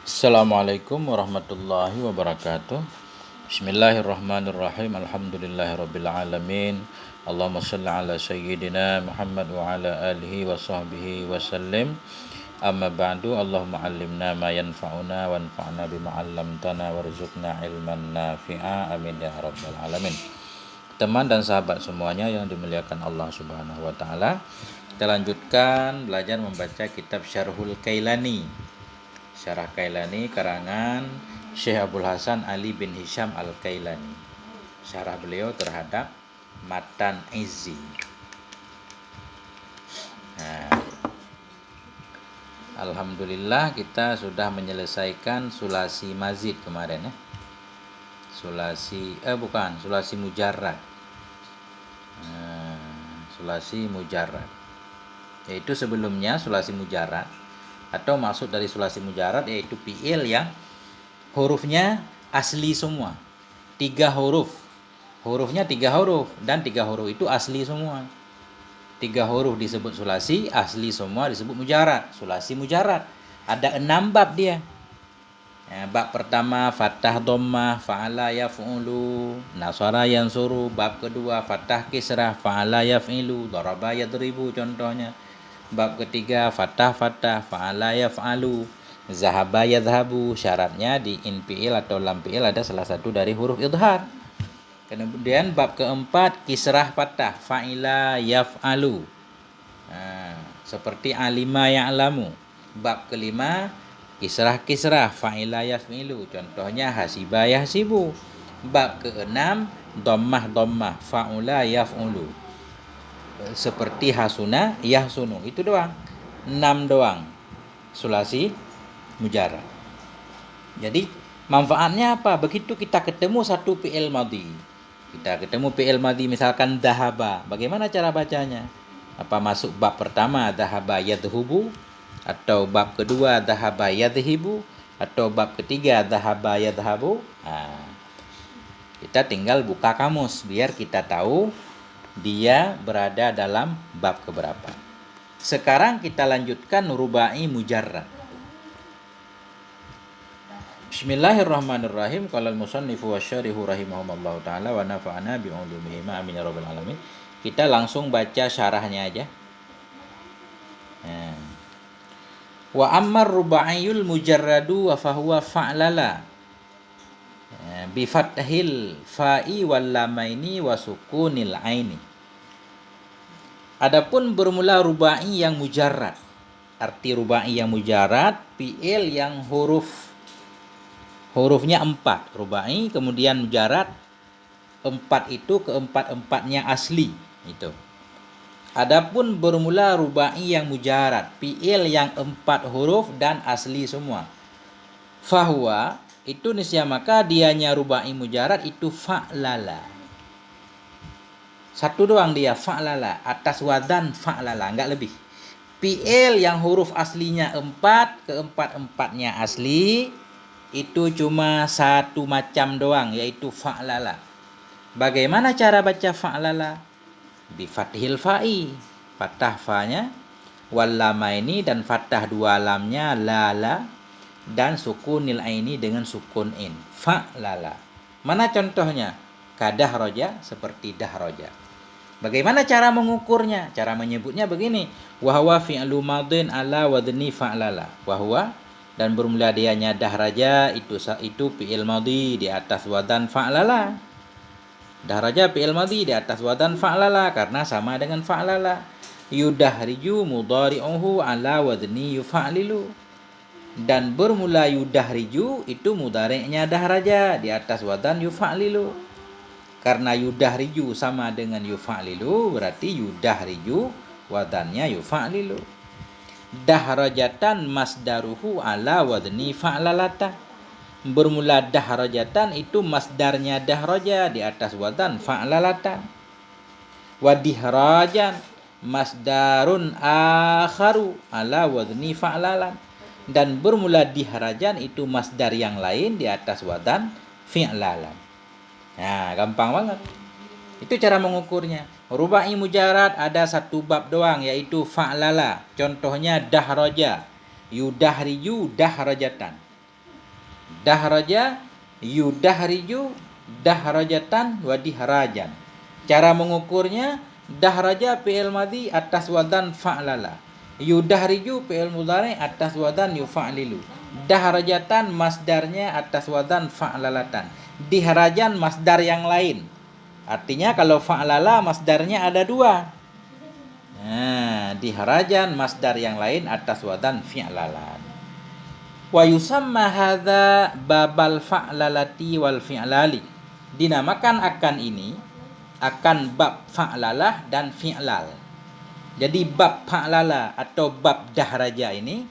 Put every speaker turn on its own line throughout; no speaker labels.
Assalamualaikum warahmatullahi wabarakatuh. Bismillahirrahmanirrahim. Alhamdulillahirabbil alamin. Allahumma shalli ala sayyidina Muhammad wa ala alihi wa sahbihi wa sallim. Amma ba'du. Allahumma 'allimna ma yanfa'una wanfa'na bima 'allamtana warzuqna ilman nafi'a. Amin ya rabbal alamin. Teman dan sahabat semuanya yang dimuliakan Allah Subhanahu wa taala, kita lanjutkan belajar membaca kitab Syarhul Kailani. Syarah Kailani karangan Syekh Abdul Hasan Ali bin Hisham Al-Kailani. Syarah beliau terhadap Matan Izzi. Nah, alhamdulillah kita sudah menyelesaikan sulasi mazid kemarin ya. Sulasi mujarrad. Sulasi mujarrad. Yaitu sebelumnya sulasi mujarrad atau maksud dari sulasi mujarrad yaitu fi'il yang hurufnya asli semua. 3 huruf. Hurufnya 3 huruf dan 3 huruf itu asli semua. 3 huruf disebut sulasi, asli semua disebut mujarrad. Sulasi mujarrad. Ada 6 bab dia. Bab pertama fathah dhammah fa'ala yaf'ulu, nasara yansuru. Bab kedua fathah kisrah fa'ala yaf'ilu, daraba yadribu contohnya. Bab ketiga fathah fa'ala yaf'alu, zahaba yadhhabu. Syaratnya di in fi'il atau lam fi'il ada salah satu dari huruf idhar. Kemudian bab keempat kisrah fathah fa'ila yaf'alu. Seperti alima ya'lamu. Bab kelima kisrah fa'ila yaf'ilu. Contohnya hasiba yahsibu. Bab keenam dhammah fa'ula yaf'ulu. Seperti hasuna yahsunu. Itu doang. 6 doang. Sulasi mujarrad. Jadi manfaatnya apa? Begitu kita ketemu satu fi'il madhi. Kita ketemu fi'il madhi misalkan dhahaba. Bagaimana cara bacanya? Apa masuk bab pertama dhahaba yadhubu, atau bab kedua dhahaba yadhibu, atau bab ketiga dhahaba yadhabu? Kita tinggal buka kamus biar kita tahu dia berada dalam bab keberapa. Sekarang kita lanjutkan rubai mujarrad. Bismillahirrahmanirrahim. Qala al-musannifu wasyarihu rahimahumallahu taala wa nafa'ana bi ulumihi amin ya rabbal alamin. Kita langsung baca syarahnya aja. Wa ammar rubaiyul mujarradu wa fahuwa fa'lala bi fathil fa'i wal lamaini wa sukunil aini. Adapun bermula rubai yang mujarrad. Arti rubai yang mujarrad fi'il yang hurufnya 4. Rubai kemudian mujarrad 4 itu keempat-empatnya asli itu. Adapun bermula rubai yang mujarrad fi'il yang 4 huruf dan asli semua. Fahuwa itu nisya maka dianya rubai mujarrad itu fa'lala. Satu doang dia fa'lala, atas wadan fa'lala, enggak lebih. Fi'il yang huruf aslinya 4, keempat-empatnya asli, itu cuma satu macam doang, yaitu fa'lala. Bagaimana cara baca fa'lala? Bi fathil fa'i, fathah fa'nya, wal lamaini dan fathah 2 lamnya lala, dan sukunil aini dengan sukun in. Fa'lala. Mana contohnya? Kadahroja, seperti dahroja. Bagaimana cara mengukurnya? Cara menyebutnya begini. Wahwa fi'lu madin ala wadni fa'lala. Wahwa dan bermula dianya dahraja itu fi'il madhi di atas wadan fa'lala. Dahraja fi'il madhi di atas wadan fa'lala karena sama dengan fa'lala. Yudahriju mudhari'uhu ala wadni yufa'lilu. Dan bermula yudahriju itu mudhari'nya dahraja di atas wadan yufa'lilu. Karena yudahriju sama dengan yufa'lilu, berarti yudahriju wadannya yufa'lilu. Dahrajatan masdaruhu ala wadni fa'lalata. Bermula dahrajatan itu masdarnya dahraja di atas wadan fa'lalata. Wadihrajan masdarun akharu ala wadni fa'lalan. Dan bermula dihrajan itu masdar yang lain di atas wadan fi'lalan. Nah, gampang banget. Itu cara mengukurnya. Rubai mujarrad ada satu bab doang yaitu fa'lala. Contohnya dahraja. Yudahriju dahrajatan. Dahraja, yudahriju, dahrajatan, wa dihrajan. Cara mengukurnya, dahraja fi'il madhi atas wazan fa'lala. Yudahriju fi'il mudhari atas wazan yufa'lilu. Dahrajatan masdarnya atas wazan fa'lalatan. Dihrajan masdar yang lain. Artinya kalau fa'lala masdarnya ada dua. Nah, dihrajan masdar yang lain atas wazan fi'lalan. Wa yusamma hadza babal fa'lalati wal fi'lali. Dinamakan akan ini akan bab fa'lalah dan fi'lal. Jadi bab fa'lala atau bab dahraja ini,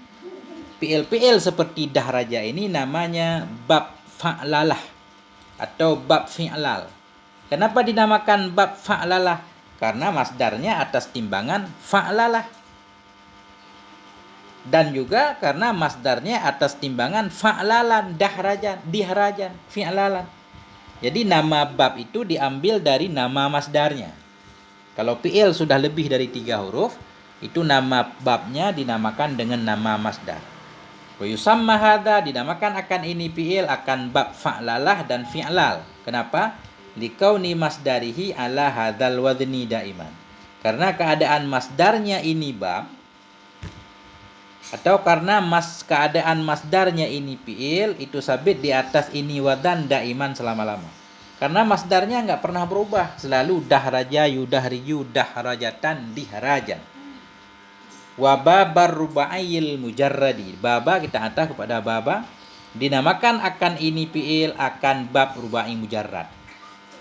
fi'il seperti dahraja ini namanya bab fa'lalah atau bab fi'lal. Kenapa dinamakan bab fa'lalah? Karena masdarnya atas timbangan fa'lalah. Dan juga karena masdarnya atas timbangan fa'lalan, dahrajan, dihrajan, fi'lalan. Jadi nama bab itu diambil dari nama masdarnya. Kalau fi'il sudah lebih dari 3 huruf, itu nama babnya dinamakan dengan nama masdar. Wa yusamma hadza, dinamakan akan ini fi'il akan bab fa'lalah dan fi'lal. Kenapa? Likauni masdarihi ala hadzal wadni daiman. Karena keadaan masdarnya ini bab, atau karena keadaan masdarnya ini fi'il itu sabit di atas ini wadan daiman selama-lama. Karena masdarnya nggak pernah berubah, selalu dahraja, yudahriju, dahrajatan, dihrajan. Wa babar rubaiyil mujarradi. Baba kita atas kepada baba, dinamakan akan ini fi'il akan bab rubai mujarrad.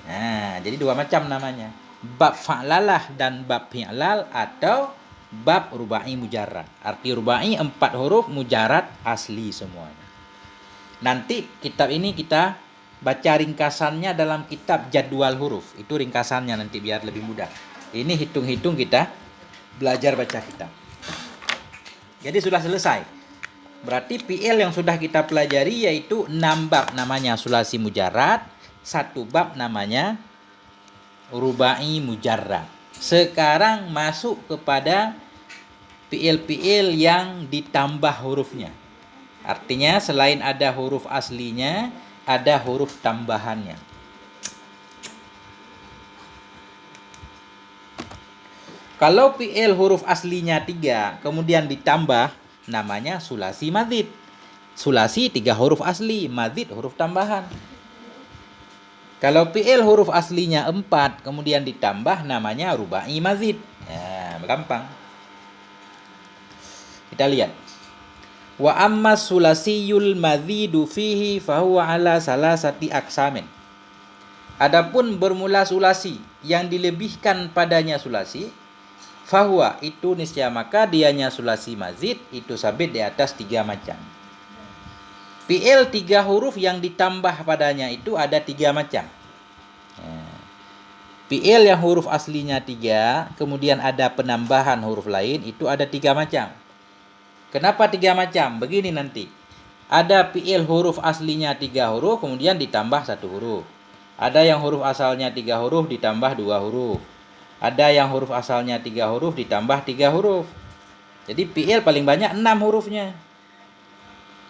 Nah, jadi dua macam namanya. Bab fa'lalah dan bab fi'lal atau bab rubai mujarrad. Arti rubai 4 huruf, mujarrad asli semuanya. Nanti kitab ini kita baca ringkasannya dalam kitab jadwal huruf. Itu ringkasannya nanti biar lebih mudah. Ini hitung-hitung kita belajar baca kitab. Jadi sudah selesai. Berarti fi'il yang sudah kita pelajari yaitu 6 bab namanya sulasi mujarrad, 1 bab namanya rubai mujarrad. Sekarang masuk kepada fi'il-fi'il yang ditambah hurufnya. Artinya selain ada huruf aslinya, ada huruf tambahannya. Kalau fi'il huruf aslinya 3, kemudian ditambah, namanya sulasi madzid. Sulasi 3 huruf asli, madzid huruf tambahan. Kalau fi'il huruf aslinya 4, kemudian ditambah, namanya rubai madzid. Ya, gampang. Kita lihat. Wa amma sulasiyul madzidu fihi fahuwa ala salasati aksamin. Adapun bermula sulasi yang dilebihkan padanya sulasi, fahuwa itu niscaya maka dianya sulasi madzid itu sabit di atas 3 macam. Fi'il 3 huruf yang ditambah padanya itu ada 3 macam. Fi'il yang huruf aslinya 3, kemudian ada penambahan huruf lain, itu ada 3 macam. Kenapa 3 macam? Begini nanti. Ada fi'il huruf aslinya 3 huruf, kemudian ditambah 1 huruf. Ada yang huruf asalnya 3 huruf, ditambah 2 huruf. Ada yang huruf asalnya 3 huruf, ditambah 3 huruf. Jadi fi'il paling banyak 6 hurufnya.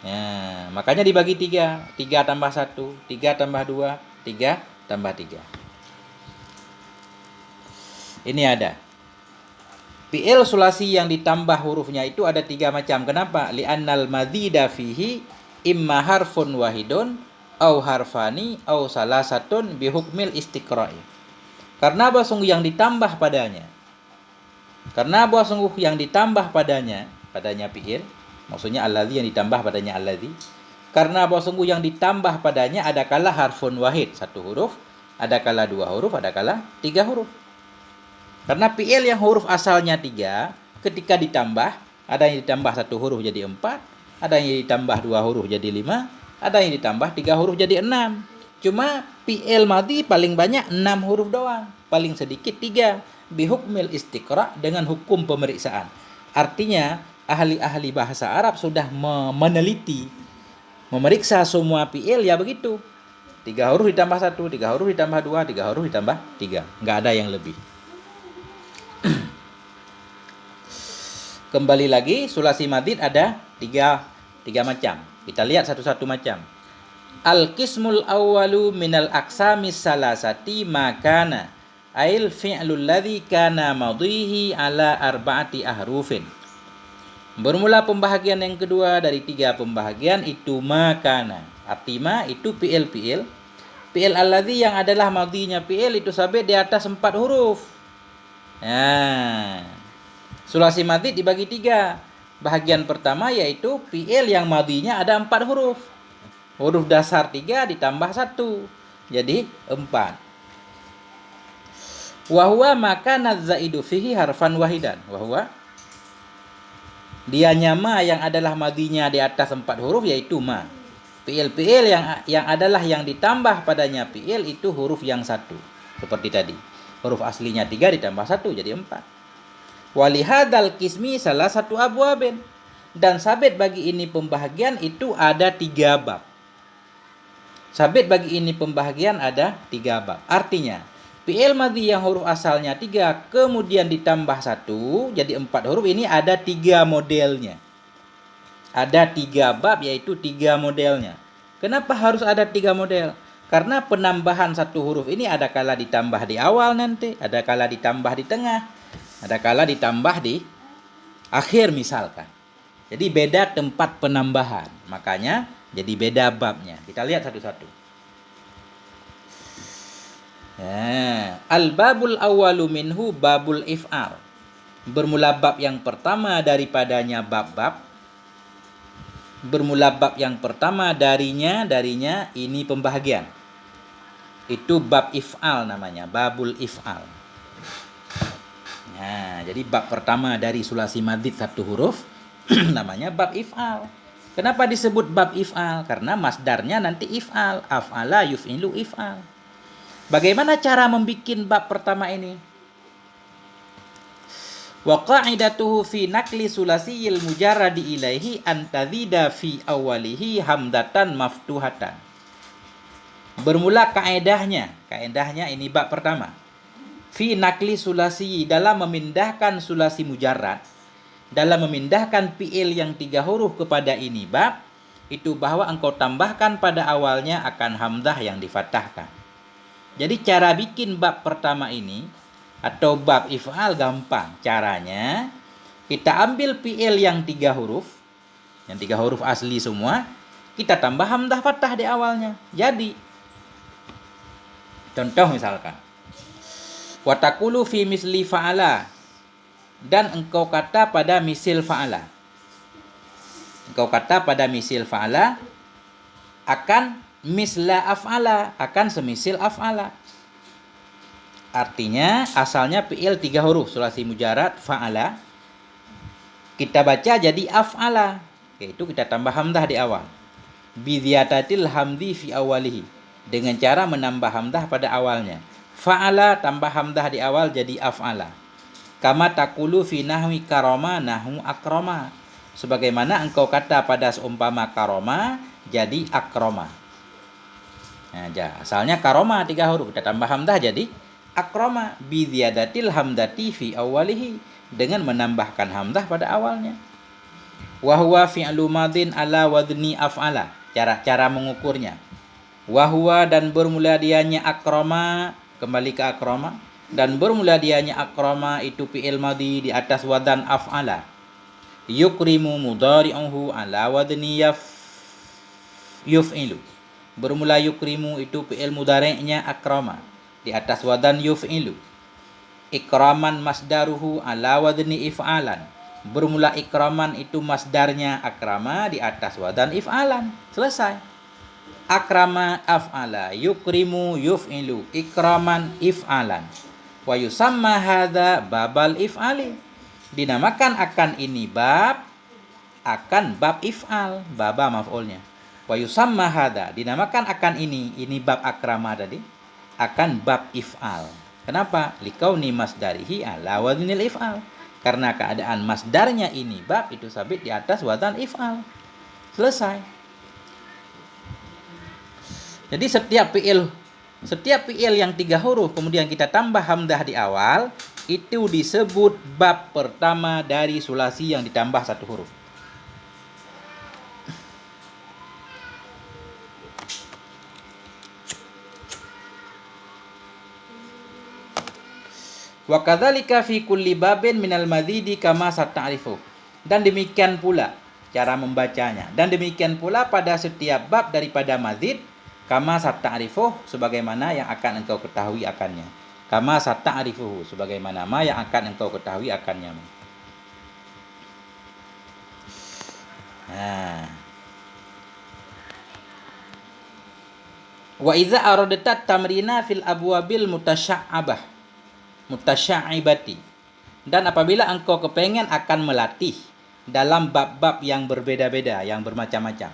Ya, makanya dibagi 3. 3 tambah 1, 3 tambah 2, 3 tambah 3. Ini ada. Fi'il sulasi yang ditambah hurufnya itu ada 3 macam. Kenapa? Li'annal madzida fihi imma harfun wahidun au harfani au salasatun bihukmil istiqra'i. Karena apa sungguh yang ditambah padanya? Karena apa sungguh yang ditambah padanya fi'il, maksudnya alladzi yang ditambah padanya alladzi. Karena bahwa sungguh yang ditambah padanya ada kala harfun wahid 1 huruf, ada kala 2 huruf, ada kala 3 huruf. Karena fi'il yang huruf asalnya 3, ketika ditambah, ada yang ditambah 1 huruf jadi 4, ada yang ditambah 2 huruf jadi 5, ada yang ditambah 3 huruf jadi 6. Cuma fi'il madhi paling banyak 6 huruf doang, paling sedikit 3. Bihukmil istiqra' dengan hukum pemeriksaan. Artinya ahli-ahli bahasa Arab sudah meneliti, memeriksa semua fi'il ya begitu. 3 huruf ditambah 1, 3 huruf ditambah 2, 3 huruf ditambah 3. Nggak ada yang lebih. Kembali lagi, sulasi madzid ada 3 macam. Kita lihat satu-satu macam. Al-qismul awwalu minal aqsamis salasati makana ail fi'lul ladzi kana madhihi ala arba'ati ahrufin. Bermula pembahagian yang kedua dari 3 pembahagian itu makana. Arti ma itu fi'il. Fi'il alladzi yang adalah madhinya fi'il itu sabit di atas 4 huruf. Nah, sulasi madhi dibagi 3. Bahagian pertama yaitu fi'il yang madhinya ada 4 huruf. Huruf dasar 3 ditambah 1. Jadi 4. Wahwa maka nazzaidu fihi harfan wahidan. Wahwa dia ma yang adalah madhinya di atas 4 huruf yaitu ma. Fi'il yang adalah yang ditambah padanya fi'il itu huruf yang 1. Seperti tadi. Huruf aslinya 3 ditambah 1 jadi 4. Walihadal kismi salah satu abwabin. Dan sabit bagi ini pembahagian itu ada 3 bab. Sabit bagi ini pembahagian ada 3 bab. Artinya, fi'il madhi yang huruf asalnya 3 kemudian ditambah 1 jadi 4 huruf ini ada 3 modelnya. Ada 3 bab yaitu 3 modelnya. Kenapa harus ada 3 model? Karena penambahan 1 huruf ini ada kala ditambah di awal nanti, ada kala ditambah di tengah, ada kala ditambah di akhir misalkan. Jadi beda tempat penambahan. Makanya jadi beda babnya. Kita lihat satu-satu. Al-babul awwalu minhu babul if'al. Bermula bab yang pertama daripadanya bab-bab. Bermula bab yang pertama darinya ini pembahagian. Itu bab if'al namanya, babul if'al. Nah, jadi bab pertama dari sulasi madhid 1 huruf namanya bab if'al. Kenapa disebut bab if'al? Karena masdarnya nanti if'al. Af'ala yuf'ilu if'al. Bagaimana cara membuat bab pertama ini? Wa qa'idatuhu fi nakli sulasiyil mujarradi ilaihi antadzida fi awalihi hamdatan maftuhatan. Bermula kaedahnya ini bab pertama. Fi nakli sulasi dalam memindahkan sulasi mujarrad, dalam memindahkan fi'il yang 3 huruf kepada ini bab, itu bahwa engkau tambahkan pada awalnya akan hamzah yang difathahkan. Jadi cara bikin bab pertama ini atau bab if'al gampang. Caranya kita ambil fi'il yang 3 huruf, yang 3 huruf asli semua, kita tambah hamzah fathah di awalnya. Jadi contoh misalkan wa taqulu fi misli fa'ala, dan engkau kata pada misil fa'ala. Engkau kata pada misil fa'ala akan misla af'ala, akan semisil af'ala. Artinya asalnya fi'il 3 huruf sulasi mujarrad fa'ala. Kita baca jadi af'ala, yaitu kita tambah hamzah di awal. Bi ziyadatil hamdi fi awalihi, dengan cara menambah hamzah pada awalnya. Fa'ala tambah hamzah di awal jadi af'ala. Kama taqulu fi nahwi karoma nahu akroma, sebagaimana engkau kata pada seumpama karoma jadi akroma. Nah, asalnya karoma 3 huruf, kita tambah hamzah jadi akroma bi ziyadatil hamdati fi awalihi, dengan menambahkan hamzah pada awalnya. Wa huwa fi'lu madin ala wadni af'ala. Cara mengukurnya. Wa huwa, dan bermula dianya akroma, kembali ke akroma, dan bermula dianya akroma itu fi'il madhi di atas wadan af'ala. Yukrimu mudhari'uhu ala wadni yuf'ilu. Bermula yukrimu itu fi'il mudhari'nya akrama di atas wadan yuf'ilu. Ikraman masdaruhu ala wadni if'alan. Bermula ikraman itu masdarnya akrama di atas wadan if'alan. Selesai. Akrama af'ala, yukrimu yuf'ilu, ikraman if'alan. Wa yusamma hadza babal if'ali. Dinamakan akan ini bab, akan bab if'al, baba maf'ulnya. Wa yusamma hadza, dinamakan akan ini bab akrama tadi, akan bab if'al. Kenapa? Likauni masdarihi ala wadnil if'al. Karena keadaan masdarnya ini bab itu sabit di atas wadan if'al. Selesai. Jadi setiap fi'il yang 3 huruf kemudian kita tambah hamzah di awal, itu disebut bab pertama dari sulasi yang ditambah 1 huruf. Wa kadzalika fi kulli babin minal madzidi kama sata'rifu. Dan demikian pula cara membacanya. Dan demikian pula pada setiap bab daripada mazid, kama sata'rifu, sebagaimana yang akan engkau ketahui akannya. Kama sata'rifu, sebagaimana yang akan engkau ketahui akannya. Wa iza aradta tamrina fil abwabil mutasya'ibati. Dan apabila engkau kepengen akan melatih dalam bab-bab yang berbeda-beda, yang bermacam-macam.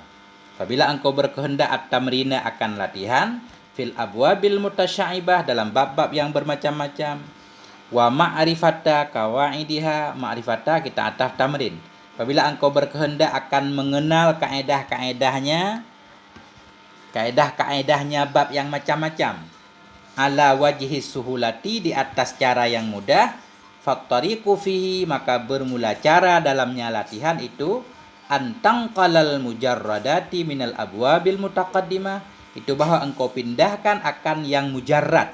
Apabila engkau berkehendak at-tamrina akan latihan fil abwabil mutasya'ibah, dalam bab-bab yang bermacam-macam. Wa ma'rifata qawaidiha, ma'rifata kita ataf tamrin. Apabila engkau berkehendak akan mengenal kaedah-kaedahnya, kaedah-kaedahnya bab yang macam-macam, ala wajhi suhulati, di atas cara yang mudah, fattariqu fihi, maka bermula cara dalamnya latihan itu, antang qalal mujarradati minal abwabil mutaqaddimah, itu bahwa engkau pindahkan akan yang mujarrad,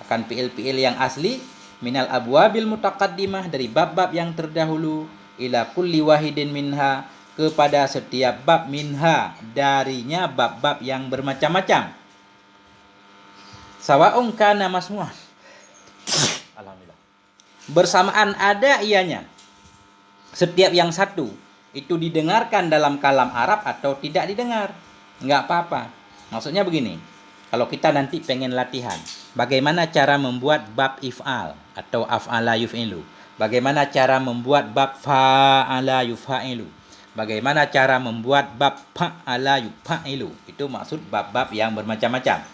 akan fiil-fiil yang asli, minal abwabil mutaqaddimah, dari bab-bab yang terdahulu, ila kulli wahidin minha, kepada setiap bab, minha, darinya bab-bab yang bermacam-macam. Sawa'un kana masmu'an, alhamdulillah, bersamaan ada ianya, setiap yang satu itu didengarkan dalam kalam Arab atau tidak didengar, enggak apa-apa. Maksudnya begini, kalau kita nanti pengen latihan bagaimana cara membuat bab if'al atau af'ala yuf'ilu, bagaimana cara membuat bab fa'ala yuf'ilu, bagaimana cara membuat bab fa'ala yuf'ilu, itu maksud bab-bab yang bermacam-macam.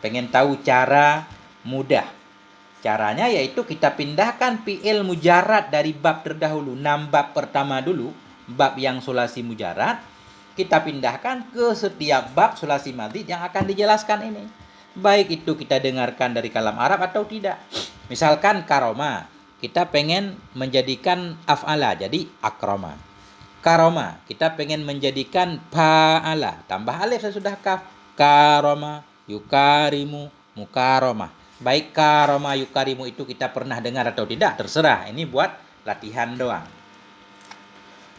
Pengen tahu cara mudah, caranya yaitu kita pindahkan fi'il mujarrad dari bab terdahulu, 6 bab pertama dulu, bab yang sulasi mujarrad, kita pindahkan ke setiap bab sulasi madzid yang akan dijelaskan ini. Baik itu kita dengarkan dari kalam Arab atau tidak. Misalkan karoma, kita pengen menjadikan af'ala jadi akroma. Karoma, kita pengen menjadikan fa'ala, tambah alif sesudah kaf. Karoma, yukarimu, mukaromah. Baik karoma yukarimu itu kita pernah dengar atau tidak, terserah. Ini buat latihan doang.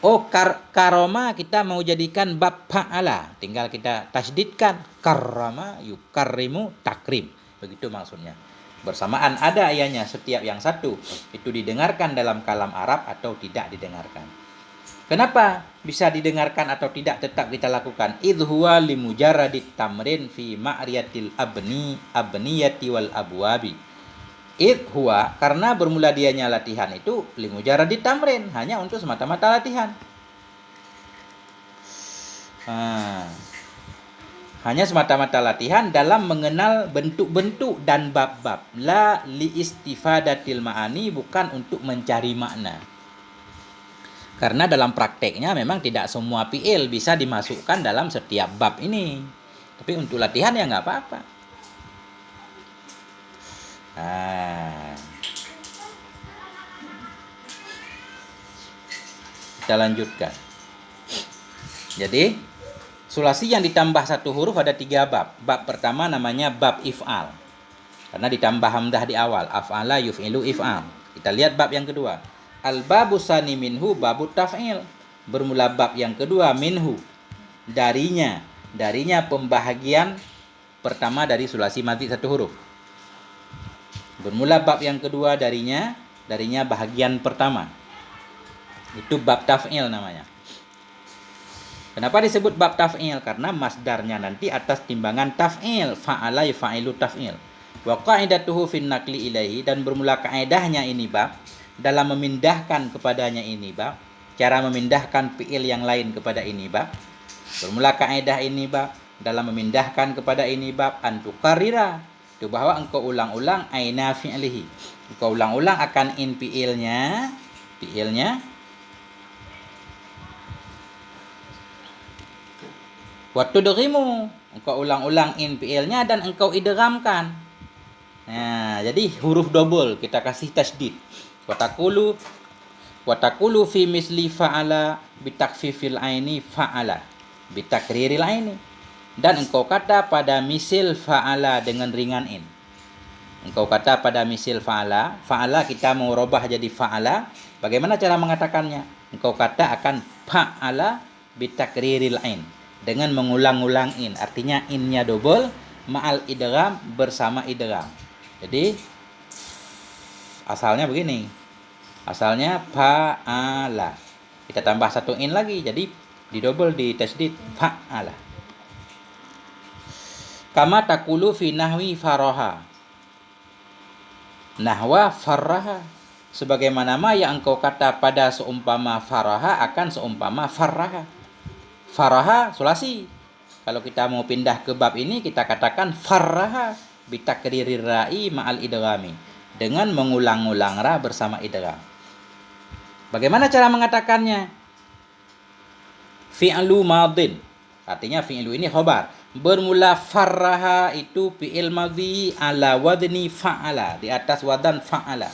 Oh, karoma kita mau jadikan bab fa'ala, tinggal kita tasdidkan. Karama yukarimu takrim. Begitu maksudnya. Bersamaan ada ianya, setiap yang satu itu didengarkan dalam kalam Arab atau tidak didengarkan. Kenapa bisa didengarkan atau tidak tetap kita lakukan? Idhuwa limujaradit tamrin fi ma'riyatil abniyati wal abwabi. Idhuwa, karena bermula dianya latihan itu limujaradit tamrin, hanya untuk semata-mata latihan. Hanya semata-mata latihan dalam mengenal bentuk-bentuk dan bab-bab. La li istifadatil ma'ani, bukan untuk mencari makna. Karena dalam prakteknya memang tidak semua fi'il bisa dimasukkan dalam setiap bab ini. Tapi untuk latihan ya nggak apa-apa. Kita lanjutkan. Jadi, sulasi yang ditambah satu huruf ada 3 bab. Bab pertama namanya bab if'al, karena ditambah hamzah di awal. Af'ala yuf'ilu if'al. Kita lihat bab yang kedua. Al-babu sani minhu babu taf'il. Bermula bab yang kedua minhu, darinya. Darinya pembahagian pertama dari sulasi madzid satu huruf. Bermula bab yang kedua darinya bahagian pertama. Itu bab taf'il namanya. Kenapa disebut bab taf'il? Karena masdarnya nanti atas timbangan taf'il, fa'ala yuf'ilu taf'il. Wa qa'idatuhu fin naqli ilaihi, dan bermula kaedahnya ini bab dalam memindahkan kepadanya ini bab, cara memindahkan fi'il yang lain kepada ini bab. Bermula kaedah ini bab dalam memindahkan kepada ini bab, antukarira, itu bahwa engkau ulang-ulang aina fi'lihi, engkau ulang-ulang akan in fi'ilnya. Wa tudghimu, engkau ulang-ulang in fi'ilnya dan engkau idghamkan. Nah, jadi huruf double kita kasih tasdid. Wa taqulu fi misli fa'ala bitakfifil aini fa'ala bitakriril aini, dan engkau kata pada misil fa'ala dengan ringan in. Engkau kata pada misil fa'ala, fa'ala kita mau robah jadi fa'ala. Bagaimana cara mengatakannya? Engkau kata akan fa'ala bitakriril ain, dengan mengulang-ulang in. Artinya innya double, ma'al idgham, bersama idgham. Jadi asalnya begini. Asalnya fa'ala. Kita tambah satu in lagi, jadi di double, di tasdid, fa'ala. Kama takulu fi nahwi faraha. Nahwa farraha, sebagaimana yang engkau kata pada seumpama faraha akan seumpama farraha. Faraha sulasi. Kalau kita mau pindah ke bab ini, kita katakan farraha bitakririr ra'i ma'al idghami, dengan mengulang-ulang ra bersama idgham. Bagaimana cara mengatakannya? Fi'lu madin, artinya fi'lu ini khobar. Bermula farraha itu fi'il madhi ala wadni fa'ala, di atas wadan fa'ala.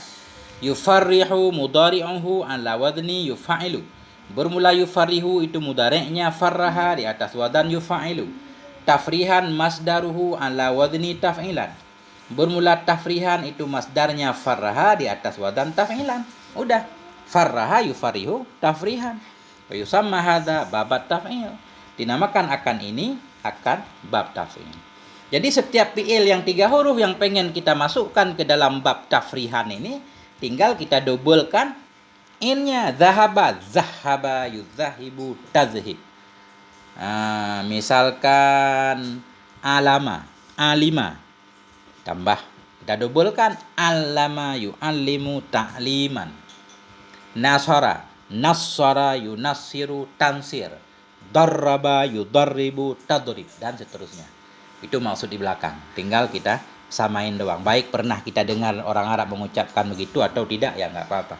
Yufarrihu mudari'uhu ala wadni yufa'ilu. Bermula yufarrihu itu mudari'nya farraha, di atas wadan yufa'ilu. Tafrihan masdaruhu ala wadni taf'ilan. Bermula tafrihan itu masdarnya farraha, di atas wadan taf'ilan. Udah, farraha yufarrihu tafrihan. Wa yusamma hadza babat taf'il. Dinamakan akan ini akan bab taf'il. Jadi setiap fi'il yang 3 huruf yang pengen kita masukkan ke dalam bab tafrihan ini, tinggal kita dobelkan innya. Zahaba, zahaba, yuzahibu, tazhib. Misalkan alama, alima, tambah, kita dobelkan allama, yu'allimu, ta'liman. Nasara, nassara, yunassiru, tansir. Darraba, yudarribu, tadrib, dan seterusnya. Itu maksud di belakang. Tinggal kita samain doang. Baik pernah kita dengar orang Arab mengucapkan begitu atau tidak, ya nggak apa-apa.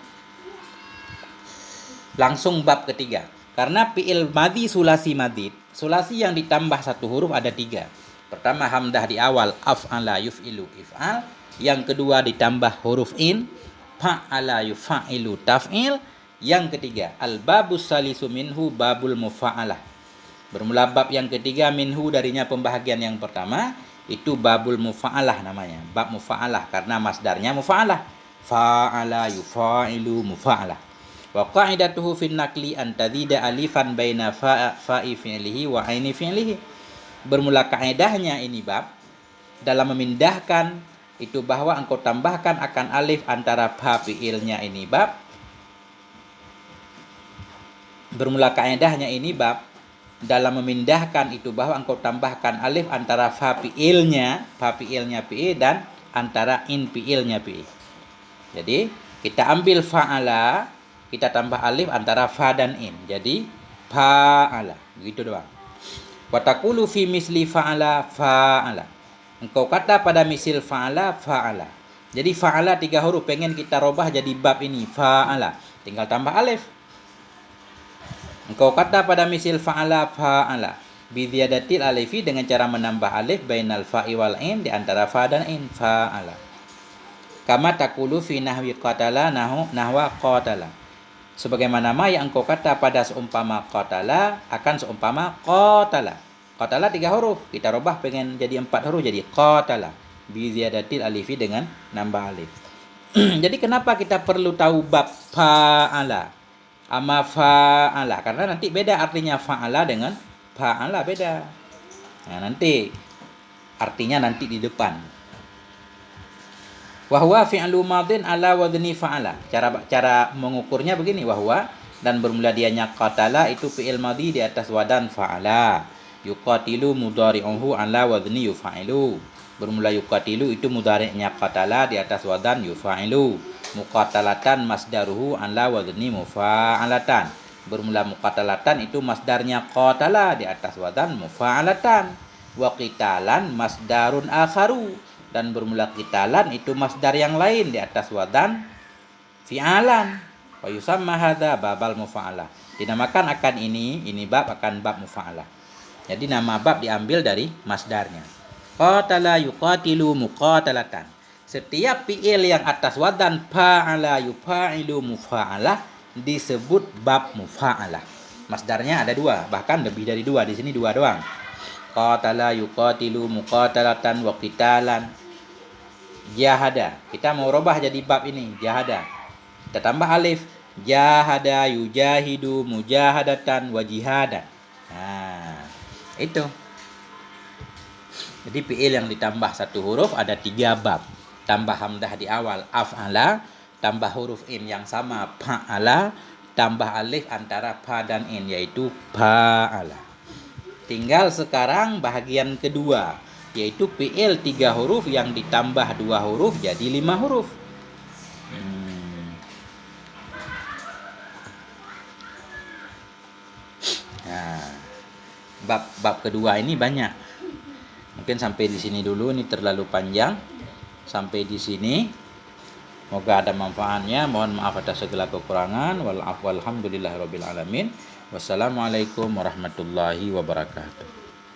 Langsung bab ketiga. Karena fi'il madhi sulasi madid, sulasi yang ditambah satu huruf ada 3. Pertama hamdah di awal, af'ala yuf'ilu if'al. Yang kedua ditambah huruf in, fa'ala yufa'ilu taf'il. Yang ketiga, al-babus salisu minhu babul mufa'alah. Bermula bab yang ketiga minhu, darinya pembahagian yang pertama, itu babul mufa'alah namanya. Bab mufa'alah karena masdarnya mufa'alah. Fa'ala yufa'ilu mufa'alah. Wa qa'idatuhu fin naqli an tadzida alifan baina fa'i fi'lihi wa aini fi'lihi. Bermula kaidahnya ini bab dalam memindahkan itu bahwa engkau tambahkan akan alif antara fa fi'ilnya ini bab. Bermula kaedahnya ini bab dalam memindahkan itu bahwa engkau tambahkan alif antara fa fi'ilnya fi'i dan antara in fi'ilnya fi'i. Jadi kita ambil fa'ala, kita tambah alif antara fa dan in. Jadi fa'ala, begitu doang. Wa taqulu fi misli fa'ala fa'ala. Engkau kata pada misil fa'ala fa'ala. Jadi fa'ala 3 huruf pengen kita robah jadi bab ini fa'ala. Tinggal tambah alif. Engkau kata pada misil fa'ala fa'ala bi ziyadatil alifi, dengan cara menambah alif bainal fa'i wal in, di antara fa dan in, fa'ala. Kama taqulu fi nahwi qatala nahwa qatala. Sebagaimana yang engkau kata pada seumpama qatala akan seumpama qatala. Qatala 3 huruf, kita robah pengen jadi 4 huruf jadi qatala bi ziyadatil alifi, dengan nambah alif. Jadi kenapa kita perlu tahu bab fa'ala ama fa'ala? Karena nanti beda artinya fa'ala dengan fa'ala, beda. Nah, nanti artinya nanti di depan. Wahwa fi'lu madin ala wadni fa'ala. Cara mengukurnya begini, wahwa, dan bermula dianya qatala itu fi'il madhi di atas wadan fa'ala. Yuqatilu mudhari'uhu ala wadni yufa'ilu. Bermula yuqatilu itu mudhari'nya qatala di atas wadan yufa'ilu. Muqatalatan masdaruhu ala wadni mufa'alatan. Bermula muqatalatan itu masdarnya qatala di atas wadan mufa'alatan. Wa qitalan masdarun akharu, dan bermula qitalan itu masdar yang lain di atas wadan fi'alan. Wa yusamma hadza babal mufa'alah. Dinamakan akan ini bab akan bab mufa'alah. Jadi nama bab diambil dari masdarnya. Qatala yuqatilu muqatalatan. Setiap fi'il yang atas wadan fa'ala yufa'ilu mufa'alah disebut bab mufa'alah. Masdarnya ada 2, bahkan lebih dari 2. Di sini 2 doang. Qatala yuqatilu muqatalatan wa qitalan. jahada. Kita mau rubah jadi bab ini, jahada. Kita tambah alif, jahada, yujahidu, mujahadatan, wa jihadan. Nah, itu. Jadi fi'il yang ditambah satu huruf ada 3 bab. Tambah hamdah di awal, af'ala, tambah huruf in yang sama, fa'ala, tambah alif antara fa dan in, yaitu fa'ala. Tinggal sekarang bahagian kedua, yaitu fi'il 3 huruf yang ditambah 2 huruf jadi 5 huruf. Nah, bab kedua ini banyak. Mungkin sampai di sini dulu, ini terlalu panjang. Sampai di sini. Semoga ada manfaatnya. Mohon maaf atas segala kekurangan. Walhamdulillahirabbil alamin. Wassalamualaikum warahmatullahi wabarakatuh.